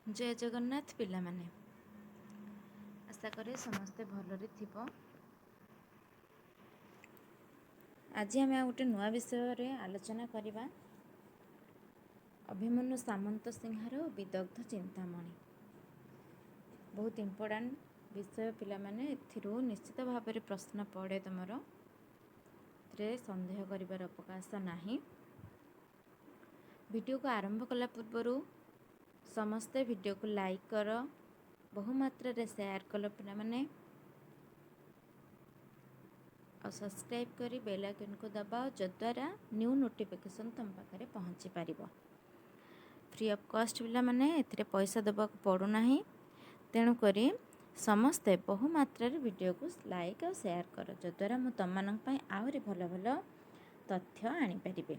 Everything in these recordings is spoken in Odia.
जय जगन्नाथ पिला माने आशा करे समस्ते भलरे थिबो। आज आम गोटे नुआ विषय रे आलोचना करवा। अभिमन्यु सामंत सिंहार विदग्ध चिंतामणि बहुत इम्पोर्टाट विषय पिला माने एथिरू निश्चित भाव में प्रश्न पड़े तुमर सन्देह करिवार अवकाश नहीं। वीडियो को आरंभ कला पूर्वर समस्ते वीडियो को लाइक कर बहुमात्रा रे शेयर कल पिला माने और सब्सक्राइब करी बेल आइकन को दबाओ जद्वारा न्यू नोटिफिकेशन तुम पाखे पहुँची पार। फ्री ऑफ कॉस्ट पिला माने एथिरे पैसा देवा पड़ूना। तेणुक समस्ते बहुमात्रा रे वीडियो को लाइक और शेयर कर जद्वारा मु तुम आहरी भल भल तथ्य आनीपारे।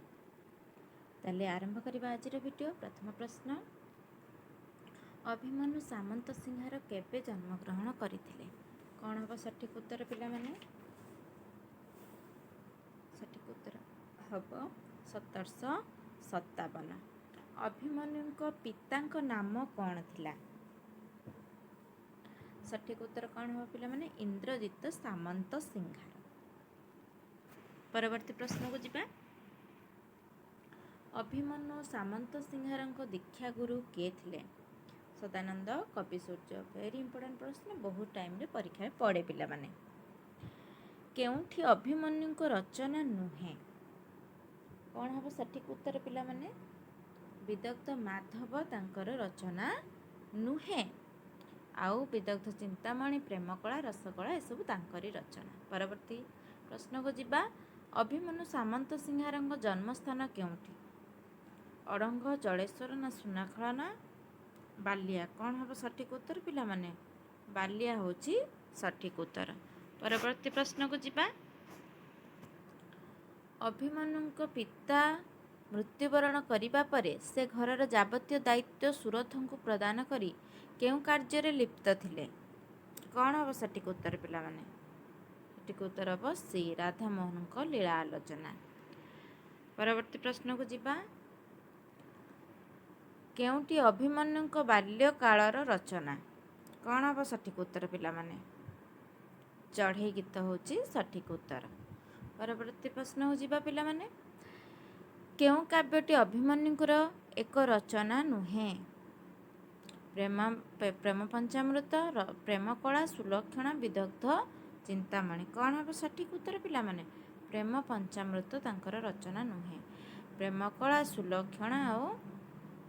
ताले आरंभ करवा आज वीडियो। प्रथम प्रश्न, अभिमन्यु सामंत सिंहार केबे जन्मग्रहण करथिले? कौन हम सठिक उत्तर पिला माने? सठिक उत्तर हम 1757। अभिमन्यु पिता नाम कौन थिला? सठिक उत्तर कौन हम पिला माने? इंद्रजित सामंत सिंहार। परवर्ती प्रश्न को जिबा। अभिमन्यु सामंत सिंहार दीक्षा गुरु किए थिले? सदानंद कवि सूर्य। वेरी इंपोर्टेंट प्रश्न, बहुत टाइम रे परीक्षा पड़े पिला माने। केउठी अभिमन्यु रचना नुहे? कौन हम सठिक उत्तर पिला माने? विदग्ध माधव तांकर रचना नुहे। आउ विदग्ध चिंतामणि, प्रेमकला, रसकला एसबू तांकरी रचना। परवर्ती प्रश्न को जिबा। अभिमन्यु सामंत सिंहार जन्मस्थान केउठी? अड़ंग, जलेश्वर ना सुनाखला ना बालिया? कौन हम सठिक उत्तर पिला माने? बालिया होची सठिक उत्तर। परवर्ती प्रश्न को जिबा। अभिमन्यु पिता मृत्युवरण करिबा परे से घरर जाबतीय दायित्व सुरथ को प्रदान करी केउ कार्य लिप्त थिले? कौन हम सठिक उत्तर पिला माने? सठिक उत्तर हम सी राधा मोहन को लीला आलोचना। परवर्ती प्रश्न को जिबा। केउटी अभिमन्यु बाल्य कालर रचना? कौन हम सठिक उत्तर पिला माने? चढ़ई गीत होची सठिक उत्तर। परवर्ती प्रश्न हो जिबा पिला माने। केउ काव्यटी अभिमन्युर एक रचना नुहे? प्रेम पंचामृत, प्रेमकला, सुलक्षणा, विदग्ध चिंतामणि? कौन हम सठिक उत्तर पिला माने? प्रेम पंचामृत तांकर रचना नुहे। प्रेमकला, सुलक्षणा और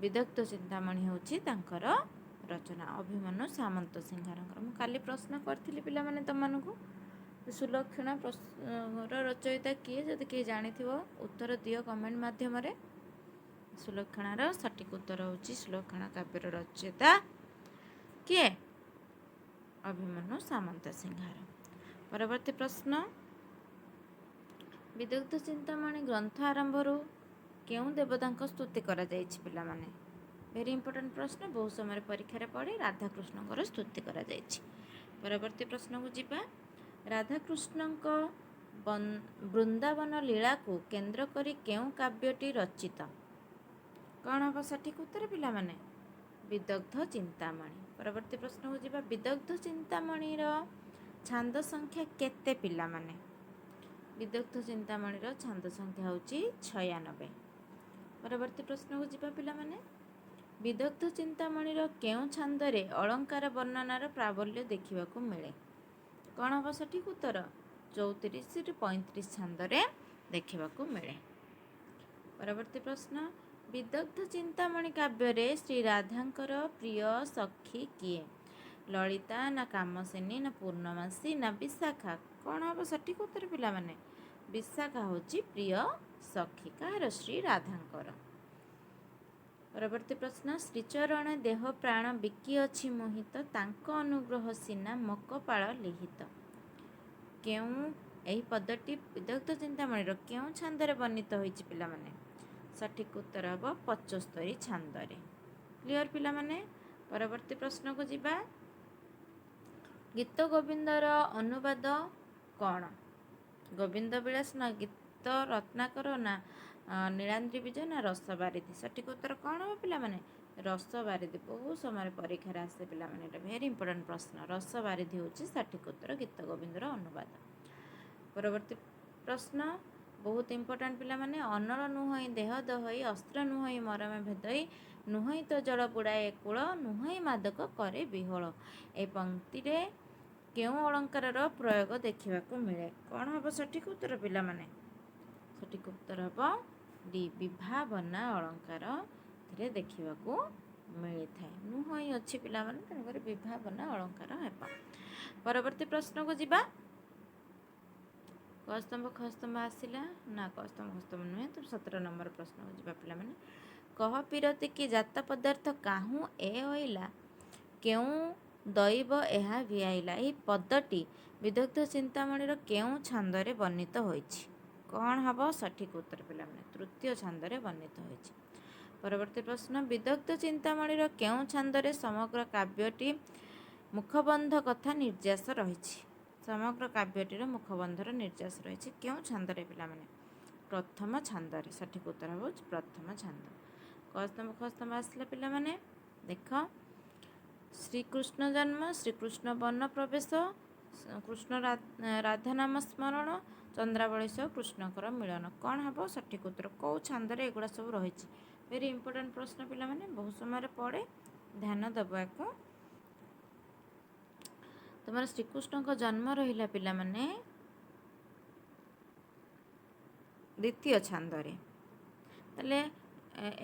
विदग्ध चिंतामणि होची तांकर रचना। अभिमन्यु सामंत सिंहार मु काली प्रश्न करथिली पिला माने तमनको। सुलक्षणा रचयिता किए जदि किए जानी उत्तर दियो कमेंट माध्यम रे। सुलक्षणार सठिक उत्तर होची सुलक्षणा काव्यर रचयिता किए? अभिमन्यु सामंत सिंहार। परवर्ती प्रश्न, विदग्ध चिंतामणि ग्रंथ आरंभरू केउ देवता स्तुति करा जायछि पिला माने? वेरी इंपोर्टेंट प्रश्न, बहुत समय परीक्षा पड़े। राधाकृष्ण स्तुति करा जायछि। परवर्ती प्रश्न को जिबा। राधाकृष्ण वृंदावन लीला को केंद्र करी केउ काव्यटी रचित? कौन हम सठिक उत्तर पिला माने? विदग्ध चिंतामणि। परवर्ती प्रश्न को जिबा। विदग्ध चिंतामणिर छांद संख्या केते पिला माने? विदग्ध चिंतामणिर छांद संख्या होची 96। परवर्ती प्रश्न को जिबा पिला माने। विदग्ध चिंतामणिर केउ छांदरे अलंकार वर्णनार प्राबल्य देखिबा को मिले? कौन हम सठिक उत्तर? 34 ରୁ 35 छांदरे देखिबा को मिले। परवर्ती प्रश्न, विदग्ध चिंतामणि काव्य श्री राधांकर प्रिय सखी किए? ललिता ना कामसेनी ना पूर्णमासी ना विशाखा? कौन हम सठिक उत्तर पिला माने? विशाखा होची प्रिय सखी कहार? श्री राधांकर। परवर्ती प्रश्न, श्रीचरण देह प्राण बिकी अछि मोहित तांको अनुग्रह सिना मकपाळ लिहित? केउ एही पदटी विदग्ध चिंतामणिर केउ छांदरे वर्णित होईछि पिला माने? सठिक उत्तर हम 75 छांदरे। क्लियर पिला माने? परवर्ती प्रश्न को जिबा। गीत गोविंदर अनुवाद कौन? गोविंद विलास ना गीत रत्नाकर ना नीलाद्रि विजय ना रसबारिधि? सठिक उत्तर कौन हो पिला माने? ରସ ବାରିଧି ବହୁତ ସମୟରେ ପରୀକ୍ଷାରେ ଆସେ ପିଲାମାନେ, ଏଇଟା ଭେରି ଇମ୍ପୋର୍ଟାଣ୍ଟ ପ୍ରଶ୍ନ। ରସ ବାରିଧି ହେଉଛି ସଠିକ୍ ଉତ୍ତର, ଗୀତ ଗୋବିନ୍ଦର ଅନୁବାଦ। ପରବର୍ତ୍ତୀ ପ୍ରଶ୍ନ ବହୁତ ଇମ୍ପୋର୍ଟାଣ୍ଟ ପିଲାମାନେ, ଅନଳ ନୁହଁଇ ଦେହ ଦହଇ, ଅସ୍ତ୍ର ନୁହଁଇ ମରମେ ଭେଦଇ, ନୁହଁଇ ତ ଜଳ ବୁଡ଼ାଏ କୂଳ, ନୁହଁଇ ମାଦକ କରେ ବିହଳ। ଏ ପଂକ୍ତିରେ କେଉଁ ଅଳଙ୍କାରର ପ୍ରୟୋଗ ଦେଖିବାକୁ ମିଳେ? କ'ଣ ହେବ ସଠିକ୍ ଉତ୍ତର ପିଲାମାନେ? ସଠିକ୍ ଉତ୍ତର ହେବ ଡି, ବିଭାବନା ଅଳଙ୍କାର ଏଥିରେ ଦେଖିବାକୁ ମିଳିଥାଏ। ନୁହଁଇ ଅଛି ପିଲାମାନେ, ତେଣୁକରି ବିଭାବନା ଅଳଙ୍କାର ହେବ। ପରବର୍ତ୍ତୀ ପ୍ରଶ୍ନକୁ ଯିବା। କସ୍ତମ୍ଭ ଖସ୍ତମ୍ଭ ଆସିଲା ନା? କସ୍ତମ୍ଭ ଖସ୍ତମ୍ଭ ନୁହେଁ, ତ 17 ନମ୍ବର ପ୍ରଶ୍ନକୁ ଯିବା ପିଲାମାନେ। କହ ପିରତି କି ଜାତ ପଦାର୍ଥ କାହୁଁ ଏ ଅଇଲା, କେଉଁ ଦଇବ ଏହା ଭିଆଇଲା। ଏହି ପଦଟି ବିଦଗ୍ଧ ଚିନ୍ତାମଣିର କେଉଁ ଛାନ୍ଦରେ ବର୍ଣ୍ଣିତ ହୋଇଛି? କ'ଣ ହେବ ସଠିକ୍ ଉତ୍ତର ପିଲାମାନେ? ତୃତୀୟ ଛାନ୍ଦରେ ବର୍ଣ୍ଣିତ ହୋଇଛି। ପରବର୍ତ୍ତୀ ପ୍ରଶ୍ନ, ବିଦଗ୍ଧ ଚିନ୍ତାମଣିର କେଉଁ ଛାନ୍ଦରେ ସମଗ୍ର କାବ୍ୟଟି ମୁଖବନ୍ଧ କଥା ନିର୍ଯାସ ରହିଛି? ସମଗ୍ର କାବ୍ୟଟିର ମୁଖବନ୍ଧର ନିର୍ଯାସ ରହିଛି କେଉଁ ଛାନ୍ଦରେ ପିଲାମାନେ? ପ୍ରଥମ ଛାନ୍ଦରେ। ସଠିକ୍ ଉତ୍ତର ହେଉଛି ପ୍ରଥମ ଛାନ୍ଦ। କସ୍ତମ୍ଭ ଖସ୍ତମ୍ଭ ଆସିଲା ପିଲାମାନେ, ଦେଖ। ଶ୍ରୀକୃଷ୍ଣ ଜନ୍ମ, ଶ୍ରୀକୃଷ୍ଣ ବନ ପ୍ରବେଶ, କୃଷ୍ଣ ରାଧା ନାମ ସ୍ମରଣ, ଚନ୍ଦ୍ରାବଳୀ ସହ କୃଷ୍ଣଙ୍କର ମିଳନ। କ'ଣ ହେବ ସଠିକ୍ ଉତ୍ତର? କେଉଁ ଛାନ୍ଦରେ ଏଗୁଡ଼ା ସବୁ ରହିଛି? ଭେରି ଇମ୍ପୋର୍ଟାଣ୍ଟ ପ୍ରଶ୍ନ ପିଲାମାନେ, ବହୁତ ସମୟରେ ପଡ଼େ, ଧ୍ୟାନ ଦେବ ୟାକୁ। ତୁମର ଶ୍ରୀକୃଷ୍ଣଙ୍କ ଜନ୍ମ ରହିଲା ପିଲାମାନେ ଦ୍ୱିତୀୟ ଛାନ୍ଦରେ। ତାହେଲେ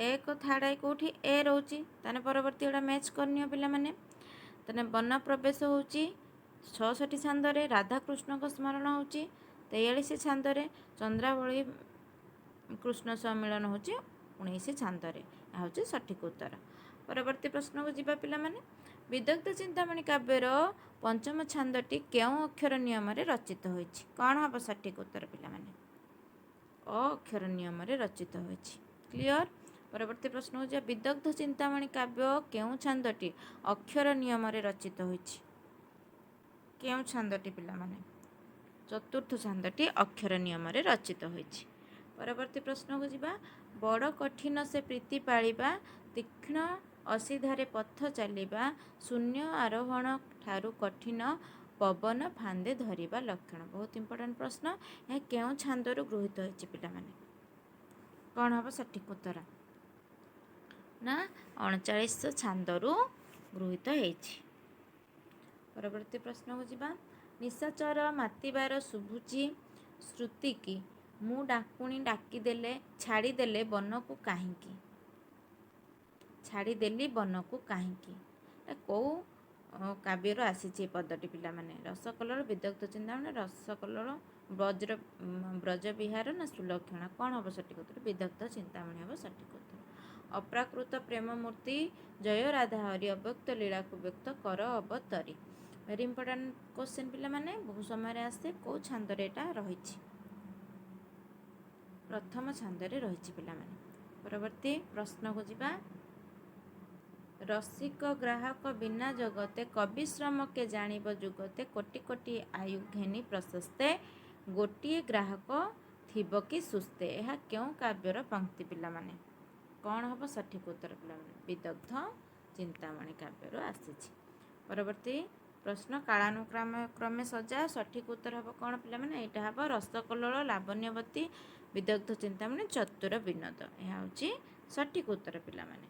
ଏକ ଥାର୍ଡ଼ ଆଇ କେଉଁଠି? ଏ ରହୁଛି, ତାହେଲେ ପରବର୍ତ୍ତୀ ଏଗୁଡ଼ା ମ୍ୟାଚ୍ କରିନିଅ ପିଲାମାନେ। ତାହେଲେ ବନ ପ୍ରବେଶ ହେଉଛି 66 ଛାନ୍ଦରେ, ରାଧାକୃଷ୍ଣଙ୍କ ସ୍ମରଣ ହେଉଛି 43 ଛାନ୍ଦରେ, ଚନ୍ଦ୍ରାବଳୀ କୃଷ୍ଣ ସହ ମିଳନ ହେଉଛି 19 ଛାନ୍ଦରେ। ଏହା ହେଉଛି ସଠିକ୍ ଉତ୍ତର। ପରବର୍ତ୍ତୀ ପ୍ରଶ୍ନକୁ ଯିବା ପିଲାମାନେ। ବିଦଗ୍ଧ ଚିନ୍ତାମଣି କାବ୍ୟର ପଞ୍ଚମ ଛାନ୍ଦଟି କେଉଁ ଅକ୍ଷର ନିୟମରେ ରଚିତ ହୋଇଛି? କ'ଣ ହେବ ସଠିକ୍ ଉତ୍ତର ପିଲାମାନେ? ଅ ଅକ୍ଷର ନିୟମରେ ରଚିତ ହୋଇଛି। କ୍ଲିଅର? ପରବର୍ତ୍ତୀ ପ୍ରଶ୍ନକୁ ଯିବା। ବିଦଗ୍ଧ ଚିନ୍ତାମଣି କାବ୍ୟ କେଉଁ ଛାନ୍ଦଟି ଅକ୍ଷର ନିୟମରେ ରଚିତ ହୋଇଛି? କେଉଁ ଛାନ୍ଦଟି ପିଲାମାନେ? ଚତୁର୍ଥ ଛାନ୍ଦଟି ଅକ୍ଷର ନିୟମରେ ରଚିତ ହୋଇଛି। ପରବର୍ତ୍ତୀ ପ୍ରଶ୍ନକୁ ଯିବା। ବଡ଼ କଠିନ ସେ ପ୍ରୀତି ପାଳିବା, ତୀକ୍ଷ୍ଣ ଅସିଧାରେ ପଥ ଚାଲିବା, ଶୂନ୍ୟ ଆରୋହଣ ଠାରୁ କଠିନ, ପବନ ଫାନ୍ଦେ ଧରିବା ଲକ୍ଷଣ। ବହୁତ ଇମ୍ପୋର୍ଟାଣ୍ଟ ପ୍ରଶ୍ନ। ଏହା କେଉଁ ଛାନ୍ଦରୁ ଗୃହୀତ ହୋଇଛି ପିଲାମାନେ? କ'ଣ ହେବ ସଠିକ୍ ଉତ୍ତର? ନା, 39 ଛାନ୍ଦରୁ ଗୃହୀତ ହେଇଛି। ପରବର୍ତ୍ତୀ ପ୍ରଶ୍ନକୁ ଯିବା। ନିଶାଚର ମାତିବାର ଶୁଭୁଛି ଶ୍ରୁତି କି, ମୁଁ ଡାକୁଣି ଡାକିଦେଲେ, ଛାଡ଼ିଦେଲେ ବନକୁ କାହିଁକି? ଛାଡ଼ିଦେଲି ବନକୁ କାହିଁକି? ଏଟା କେଉଁ କାବ୍ୟରୁ ଆସିଛି ଏ ପଦଟି ପିଲାମାନେ? ରସକଲର, ବିଦଗ୍ଧ ଚିନ୍ତାମଣି, ରସକଲର, ବ୍ରଜବିହାର ନା ସୁଲକ୍ଷଣ? କ'ଣ ହେବ ସଠିକ୍ ଉତ୍ତର? ବିଦଗ୍ଧ ଚିନ୍ତାମଣି ହେବ ସଠିକ୍ ଉତ୍ତର। ଅପ୍ରାକୃତ ପ୍ରେମ ମୂର୍ତ୍ତି, ଜୟ ରାଧା ହରି, ଅବ୍ୟକ୍ତ ଲୀଳାକୁ ବ୍ୟକ୍ତ କର ଅବତରି। ଭେରି ଇମ୍ପୋର୍ଟାଣ୍ଟ କ୍ୱେଶ୍ଚିନ୍ ପିଲାମାନେ, ବହୁ ସମୟରେ ଆସେ। କେଉଁ ଛାନ୍ଦରେ ଏଇଟା ରହିଛି? ପ୍ରଥମ ଛାନ୍ଦରେ ରହିଛି ପିଲାମାନେ। ପରବର୍ତ୍ତୀ ପ୍ରଶ୍ନକୁ ଯିବା। ରସିକ ଗ୍ରାହକ ବିନା ଜଗତେ, କବି ଶ୍ରମ କେ ଜାଣିବ ଯୁଗତେ, କୋଟି କୋଟି ଆୟୁ ଘେନି ପ୍ରଶସ୍ତେ, ଗୋଟିଏ ଗ୍ରାହକ ଥିବ କି ସୁସ୍ତେ। ଏହା କେଉଁ କାବ୍ୟର ପଂକ୍ତି ପିଲାମାନେ? କ'ଣ ହେବ ସଠିକ୍ ଉତ୍ତର ପିଲାମାନେ? ବିଦଗ୍ଧ ଚିନ୍ତାମଣି କାବ୍ୟରୁ ଆସିଛି। ପରବର୍ତ୍ତୀ ପ୍ରଶ୍ନ। କାଳାନୁକ୍ରମେ ସଜା, ସଠିକ୍ ଉତ୍ତର ହେବ କ'ଣ ପିଲାମାନେ? ଏଇଟା ହେବ ରସକଲ୍ଲୋଳ, ଲାବଣ୍ୟବତୀ, ବିଦଗ୍ଧ ଚିନ୍ତାମଣି, ଚତୁର ବିନୋଦ। ଏହା ହେଉଛି ସଠିକ୍ ଉତ୍ତର ପିଲାମାନେ।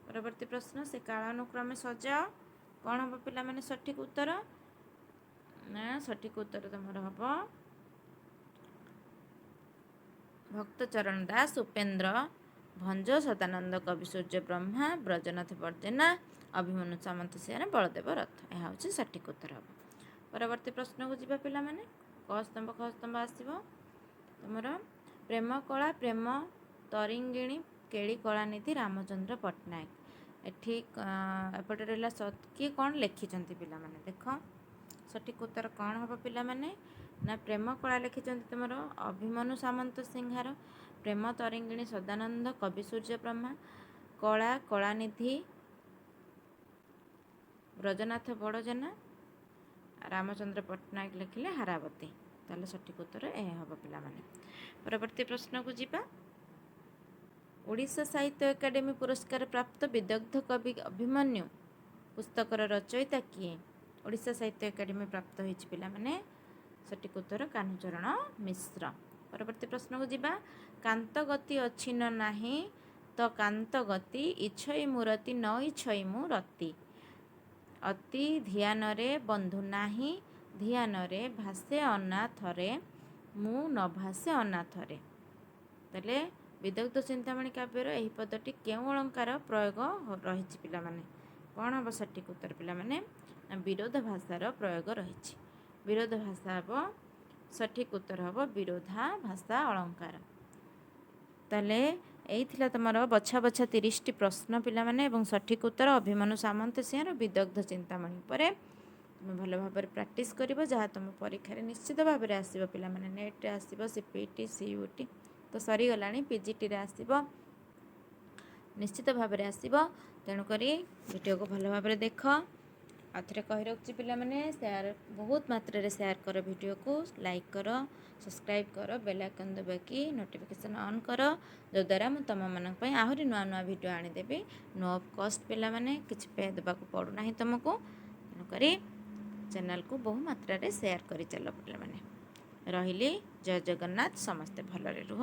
ପରବର୍ତ୍ତୀ ପ୍ରଶ୍ନ। ସେ କାଳାନୁକ୍ରମେ ସଜା, କ'ଣ ହେବ ପିଲାମାନେ ସଠିକ୍ ଉତ୍ତର? ନା, ସଠିକ୍ ଉତ୍ତର ତୁମର ହେବ ଭକ୍ତଚରଣ ଦାସ, ଉପେନ୍ଦ୍ର ଭଞ୍ଜ, ସଦାନନ୍ଦ କବି, ସୂର୍ଯ୍ୟ ବ୍ରହ୍ମା, ବ୍ରଜନାଥ ବର୍ଜେନା, ଅଭିମନ୍ୟୁ ସାମନ୍ତ ସିଂହାର, ବଳଦେବ ରଥ। ଏହା ହେଉଛି ସଠିକ୍ ଉତ୍ତର ହେବ। ପରବର୍ତ୍ତୀ ପ୍ରଶ୍ନକୁ ଯିବା ପିଲାମାନେ। କସ୍ତମ୍ଭ ଖସ୍ତମ୍ଭ ଆସିବ ତୁମର। ପ୍ରେମ କଳା ପ୍ରେମ ତରିଙ୍ଗିଣୀ, କେଳି କଳାନିଧି, ରାମଚନ୍ଦ୍ର ପଟ୍ଟନାୟକ। ଏଠି ଏପଟେ ରହିଲା କିଏ କ'ଣ ଲେଖିଛନ୍ତି ପିଲାମାନେ? ଦେଖ ସଠିକ୍ ଉତ୍ତର କ'ଣ ହେବ ପିଲାମାନେ? ନା, ପ୍ରେମ କଳା ଲେଖିଛନ୍ତି ତୁମର ଅଭିମନ୍ୟୁ ସାମନ୍ତ ସିଂହାର, ପ୍ରେମ ତରିଙ୍ଗିଣୀ ସଦାନନ୍ଦ କବି, ସୂର୍ଯ୍ୟ ବ୍ରହ୍ମା, କଳା କଳାନିଧି ବ୍ରଜନାଥ ବଡ଼ଜେନା, ରାମଚନ୍ଦ୍ର ପଟ୍ଟନାୟକ ଲେଖିଲେ ହାରାବତୀ। ତାହେଲେ ସଠିକ୍ ଉତ୍ତର ଏହା ହେବ ପିଲାମାନେ। ପରବର୍ତ୍ତୀ ପ୍ରଶ୍ନକୁ ଯିବା। ଓଡ଼ିଶା ସାହିତ୍ୟ ଏକାଡେମୀ ପୁରସ୍କାର ପ୍ରାପ୍ତ ବିଦଗ୍ଧ କବି ଅଭିମନ୍ୟୁ ପୁସ୍ତକର ରଚୟିତା କିଏ? ଓଡ଼ିଶା ସାହିତ୍ୟ ଏକାଡେମୀ ପ୍ରାପ୍ତ ହୋଇଛି ପିଲାମାନେ। ସଠିକ ଉତ୍ତର କାହ୍ନୁଚରଣ ମିଶ୍ର। ପରବର୍ତ୍ତୀ ପ୍ରଶ୍ନକୁ ଯିବା। କାନ୍ତ ଗତି ଅଛି ନ ନାହିଁ ତ କାନ୍ତ ଗତି ଇଛଇ ମୁଁ ରତି ନ ଇଛଇ ମୁଁ ରତି। ଅତି ଧ୍ୟାନରେ ବନ୍ଧୁ ନାହିଁ ଧ୍ୟାନରେ ଭାସେ ଅନାଥରେ ମୁଁ ନ ଭାସେ ଅନାଥରେ। ତାହେଲେ ବିଦଗ୍ଧ ଚିନ୍ତାମଣି କାବ୍ୟର ଏହି ପଦଟି କେଉଁ ଅଳଙ୍କାର ପ୍ରୟୋଗ ରହିଛି ପିଲାମାନେ? କ'ଣ ହେବ ସଠିକ ଉତ୍ତର ପିଲାମାନେ? ନା ବିରୋଧ ଭାଷାର ପ୍ରୟୋଗ ରହିଛି। ବିରୋଧ ଭାଷା ହେବ ସଠିକ ଉତ୍ତର ହେବ ବିରୋଧାଭାଷା ଅଳଙ୍କାର। ତାହେଲେ ଏଇ ଥିଲା ତୁମର ବଛା ବଛା 30ଟି ପ୍ରଶ୍ନ ପିଲାମାନେ ଏବଂ ସଠିକ ଉତ୍ତର ଅଭିମନ୍ୟୁ ସାମନ୍ତସିଂହାର ବିଦଗ୍ଧ ଚିନ୍ତାମଣି ଉପରେ ତୁମେ ଭଲ ଭାବରେ ପ୍ରାକ୍ଟିସ୍ କରିବ, ଯାହା ତୁମ ପରୀକ୍ଷାରେ ନିଶ୍ଚିତ ଭାବରେ ଆସିବ ପିଲାମାନେ। ନେଟ୍ରେ ଆସିବ, CPT CUT ତ ସରିଗଲାଣି, PGTରେ ଆସିବ, ନିଶ୍ଚିତ ଭାବରେ ଆସିବ। ତେଣୁକରି ଭିଡ଼ିଓକୁ ଭଲ ଭାବରେ ଦେଖ। ଆଉ ଥରେ କହି ରଖୁଛି ପିଲାମାନେ, ବହୁତ ମାତ୍ରାରେ ସେୟାର କର, ଭିଡ଼ିଓକୁ ଲାଇକ୍ କର, ସବସ୍କ୍ରାଇବ୍ କର, ବେଲ୍ ଆଇକନ୍ ଦବାକି ନୋଟିଫିକେସନ୍ ଅନ୍ କର, ଯଦ୍ୱାରା ମୁଁ ତୁମମାନଙ୍କ ପାଇଁ ଆହୁରି ନୂଆ ନୂଆ ଭିଡ଼ିଓ ଆଣିଦେବି। ନୋ ଅଫ୍ କଷ୍ଟ ପିଲାମାନେ, କିଛି ପେ ଦେବାକୁ ପଡ଼ୁନାହିଁ ତୁମକୁ। ତେଣୁକରି ଚ୍ୟାନେଲକୁ ବହୁ ମାତ୍ରାରେ ସେୟାର କରିଚାଲ ପିଲାମାନେ। ରହିଲି, ଜୟ ଜଗନ୍ନାଥ, ସମସ୍ତେ ଭଲରେ ରୁହ।